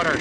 motor.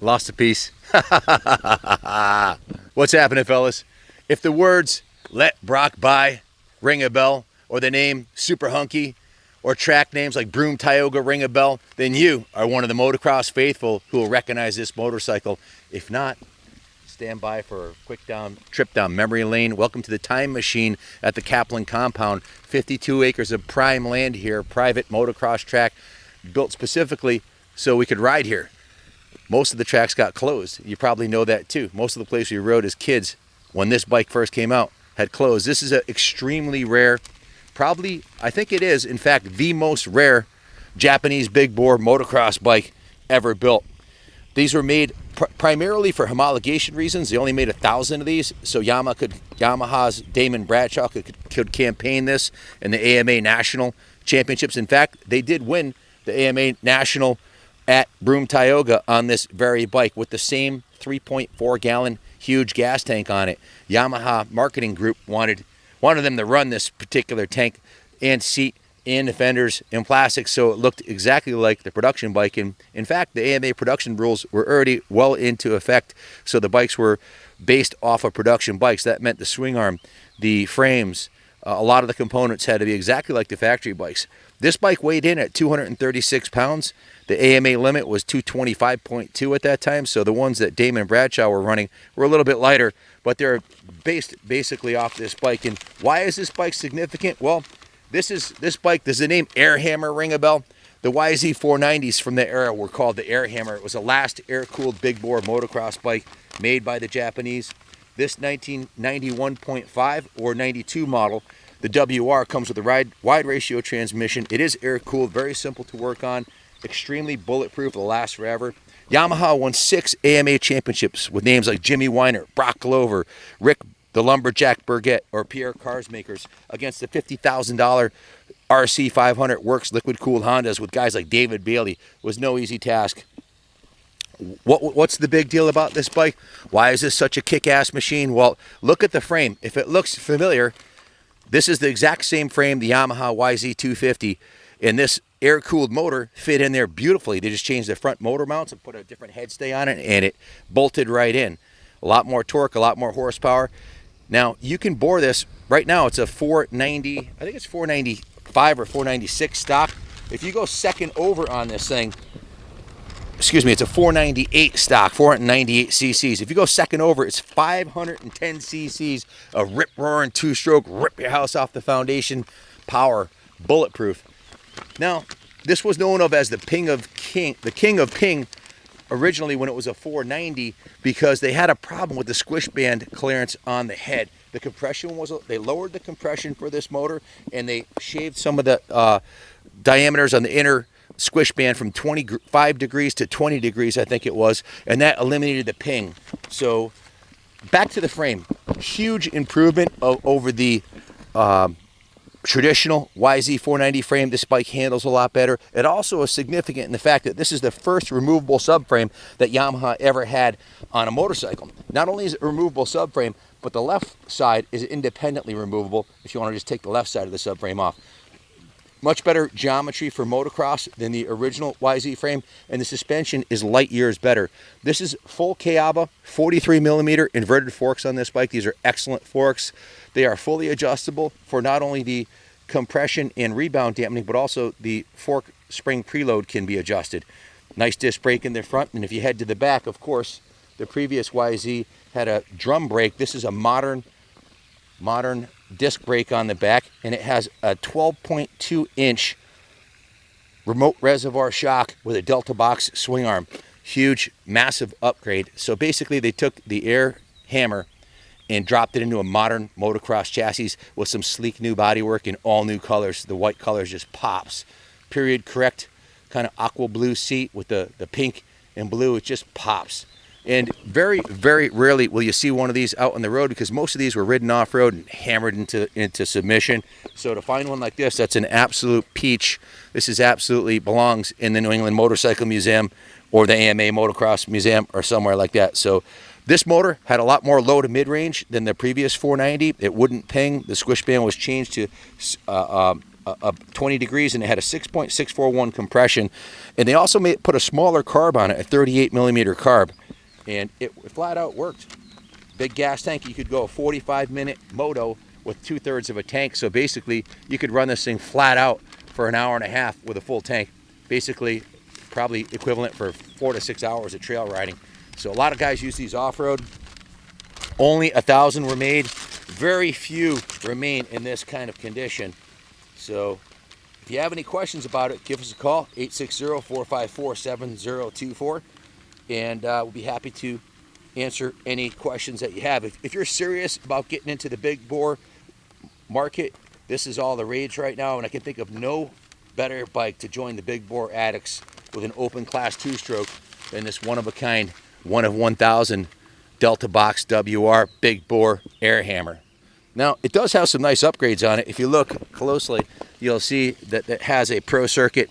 Lost a piece. What's happening, fellas? If the words "Let Brock Buy" ring a bell, or the name Super Hunky, or track names like Broom Tioga ring a bell, then you are one of the motocross faithful who will recognize this motorcycle. If not, stand by for a quick trip down memory lane. Welcome to the time machine at the Kaplan compound. 52 acres of prime land here, private motocross track, built specifically so we could ride here. Most of the tracks got closed. You probably know that too. Most of the places we rode as kids when this bike first came out had closed. This is an extremely rare, probably, I think it is, in fact, the most rare Japanese big bore motocross bike ever built. These were made primarily for homologation reasons. They only made 1,000 of these, so Yamaha's Damon Bradshaw could campaign this in the AMA National Championships. In fact, they did win the AMA National at Broom Tioga on this very bike with the same 3.4 gallon huge gas tank on it. Yamaha marketing group wanted them to run this particular tank and seat and the fenders in plastic, so it looked exactly like the production bike. And in fact, the AMA production rules were already well into effect, so the bikes were based off of production bikes. That meant the swing arm, the frames, a lot of the components had to be exactly like the factory bikes. This bike weighed in at 236 pounds. The AMA limit was 225.2 at that time, so the ones that Damon and Bradshaw were running were a little bit lighter, but they're based basically off this bike. And why is this bike significant? Well, this bike, does the name Air Hammer ring a bell? The YZ490s from the era were called the Air Hammer. It was the last air-cooled big bore motocross bike made by the Japanese. This 1991.5 or 92 model, the WR, comes with a wide ratio transmission. It is air-cooled, very simple to work on, extremely bulletproof, will last forever. Yamaha won 6 AMA championships with names like Jimmy Weiner, Brock Glover, Rick the Lumberjack Burgett, or Pierre Carsmakers against the $50,000 RC500 Works liquid-cooled Hondas with guys like David Bailey. It was no easy task. What's the big deal about this bike? Why is this such a kick-ass machine? Well, look at the frame. If it looks familiar, this is the exact same frame the Yamaha YZ250, and this air-cooled motor fit in there beautifully. They just changed the front motor mounts and put a different head stay on it, and it bolted right in. A lot more torque, a lot more horsepower. Now, you can bore this. Right now, it's a 490, I think it's 495 or 496 stock. If you go second over on this thing, excuse me, it's a 498 stock, 498 cc's. If you go second over, it's 510 cc's of rip-roaring two-stroke, rip your house off the foundation power, bulletproof. Now, this was known of as the king of ping originally when it was a 490 because they had a problem with the squish band clearance on the head. The compression they lowered the compression for this motor, and they shaved some of the diameters on the inner squish band from 25 degrees to 20 degrees, I think it was, and that eliminated the ping. So back to the frame. Huge improvement over the traditional YZ490 frame. This bike handles a lot better. It also is significant in the fact that this is the first removable subframe that Yamaha ever had on a motorcycle. Not only is it a removable subframe, but the left side is independently removable if you want to just take the left side of the subframe off. Much better geometry for motocross than the original YZ frame, and the suspension is light years better. This is full Kayaba 43 millimeter inverted forks on this bike. These are excellent forks. They are fully adjustable for not only the compression and rebound dampening, but also the fork spring preload can be adjusted. Nice disc brake in the front, and if you head to the back, of course, the previous YZ had a drum brake. This is a modern disc brake on the back, and it has a 12.2 inch remote reservoir shock with a Delta box swing arm. Huge, massive upgrade. So basically they took the Air Hammer and dropped it into a modern motocross chassis with some sleek new bodywork and all new colors. The white colors just pops. Period correct, kind of aqua blue seat with the pink and blue. It just pops. And very, very rarely will you see one of these out on the road, because most of these were ridden off-road and hammered into submission. So to find one like this, that's an absolute peach. This is absolutely belongs in the New England Motorcycle Museum or the AMA Motocross Museum or somewhere like that. So this motor had a lot more low to mid-range than the previous 490. It wouldn't ping. The squish band was changed to 20 degrees, and it had a 6.641 compression. And they also put a smaller carb on it, a 38 millimeter carb. And it flat out worked. Big gas tank. You could go a 45-minute moto with 2/3 of a tank. So basically, you could run this thing flat out for an hour and a half with a full tank. Basically, probably equivalent for 4 to 6 hours of trail riding. So a lot of guys use these off-road. Only 1,000 were made. Very few remain in this kind of condition. So if you have any questions about it, give us a call, 860-454-7024. And we'll be happy to answer any questions that you have. If you're serious about getting into the big bore market, this is all the rage right now, and I can think of no better bike to join the big bore addicts with an open class 2-stroke than this one-of-a-kind, 1 of 1,000 Delta Box WR big bore air hammer. Now, it does have some nice upgrades on it. If you look closely, you'll see that it has a Pro Circuit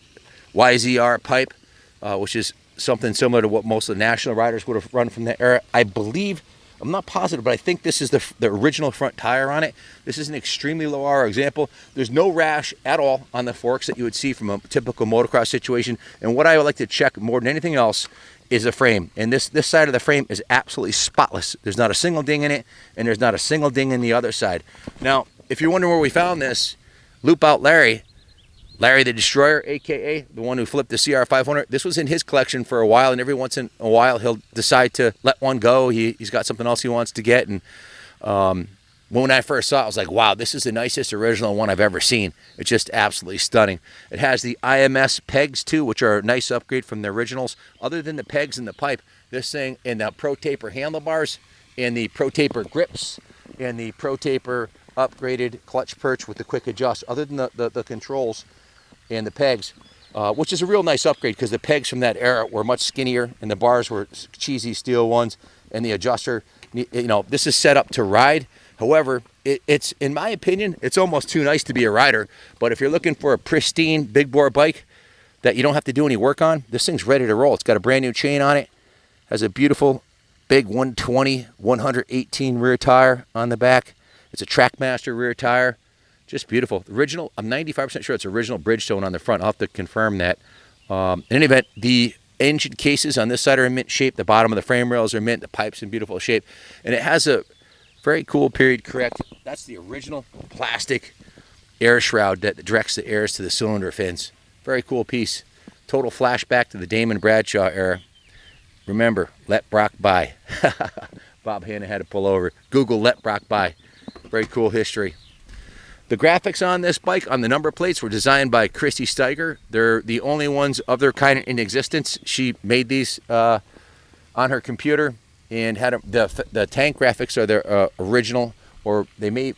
YZR pipe, which is something similar to what most of the national riders would have run from that era. I believe, I'm not positive, but I think this is the original front tire on it. This is an extremely low hour example. There's no rash at all on the forks that you would see from a typical motocross situation. And what I would like to check more than anything else is the frame. And this side of the frame is absolutely spotless. There's not a single ding in it, and there's not a single ding in the other side. Now, if you're wondering where we found this, loop out Larry the Destroyer, aka the one who flipped the WR500. This was in his collection for a while, and every once in a while he'll decide to let one go. He's got something else he wants to get. And when I first saw it, I was like, wow, this is the nicest original one I've ever seen. It's just absolutely stunning. It has the IMS pegs too, which are a nice upgrade from the originals. Other than the pegs and the pipe, this thing, and the Pro Taper handlebars, and the Pro Taper grips, and the Pro Taper upgraded clutch perch with the quick adjust, other than the controls and the pegs, which is a real nice upgrade, because the pegs from that era were much skinnier and the bars were cheesy steel ones, and the adjuster, this is set up to ride. However, it's, in my opinion, it's almost too nice to be a rider. But if you're looking for a pristine big bore bike that you don't have to do any work on, this thing's ready to roll. It's got a brand new chain on it, has a beautiful big 120 118 rear tire on the back. It's a Trackmaster rear tire. Just beautiful. Original, I'm 95% sure it's original Bridgestone on the front. I'll have to confirm that. In any event, the engine cases on this side are in mint shape. The bottom of the frame rails are mint. The pipe's in beautiful shape. And it has a very cool period correct. That's the original plastic air shroud that directs the airs to the cylinder fins. Very cool piece. Total flashback to the Damon Bradshaw era. Remember, let Brock buy. Bob Hanna had to pull over. Google let Brock buy. Very cool history. The graphics on this bike, on the number plates, were designed by Christy Steiger. They're the only ones of their kind in existence. She made these on her computer, and had the tank graphics are their original, or they made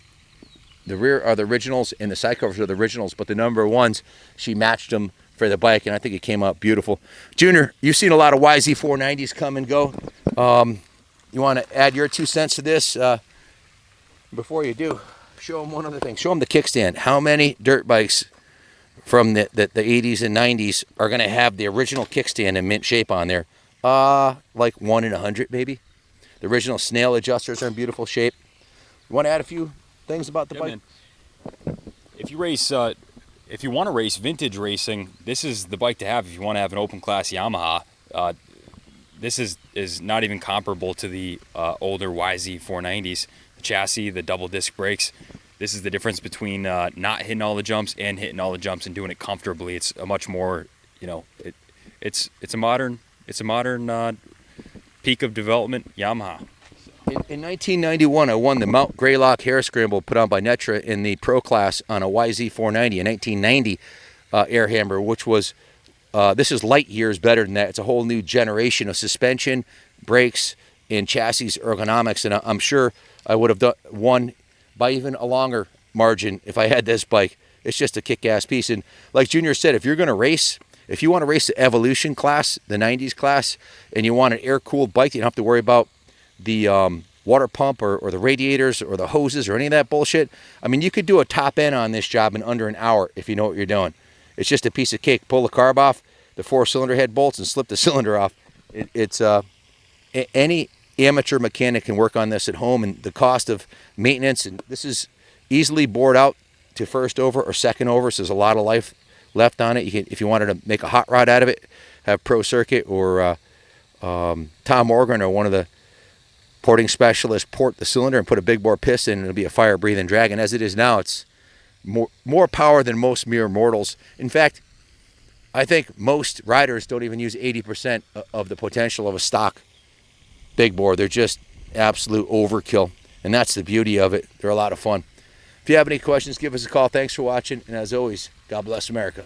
the rear are the originals and the side covers are the originals, but the number ones, she matched them for the bike, and I think it came out beautiful. Junior, you've seen a lot of YZ490s come and go. You want to add your 2 cents to this? Before you do, show them one other thing. Show them the kickstand. How many dirt bikes from the 80s and 90s are going to have the original kickstand in mint shape on there? Like 1 in 100 maybe. The original snail adjusters are in beautiful shape. You want to add a few things about the bike? Man. If you race, if you want to race vintage racing, this is the bike to have. If you want to have an open class Yamaha, this is not even comparable to the older YZ490s. The chassis, the double disc brakes. This is the difference between not hitting all the jumps and hitting all the jumps and doing it comfortably. It's a much more, it's a modern peak of development Yamaha. In 1991, I won the Mount Greylock Hare Scramble put on by Netra in the Pro Class on a YZ490, a 1990 air hammer, which was, this is light years better than that. It's a whole new generation of suspension, brakes, in chassis ergonomics, and I'm sure I would have won by even a longer margin if I had this bike. It's just a kick-ass piece. And like Junior said, if you're going to race, if you want to race the Evolution class, the 90s class, and you want an air-cooled bike, you don't have to worry about the water pump or the radiators or the hoses or any of that bullshit. I mean, you could do a top end on this job in under an hour if you know what you're doing. It's just a piece of cake. Pull the carb off, the 4-cylinder head bolts, and slip the cylinder off. Any amateur mechanic can work on this at home, and the cost of maintenance, and this is easily bored out to first over or second over, so there's a lot of life left on it. You can, if you wanted to make a hot rod out of it, have Pro Circuit or Tom Morgan or one of the porting specialists port the cylinder and put a big bore piston, and it'll be a fire-breathing dragon. As it is now, it's more power than most mere mortals. In fact, I think most riders don't even use 80% of the potential of a stock big bore. They're just absolute overkill, and that's the beauty of it. They're a lot of fun. If you have any questions, give us a call. Thanks for watching, and as always, God bless America.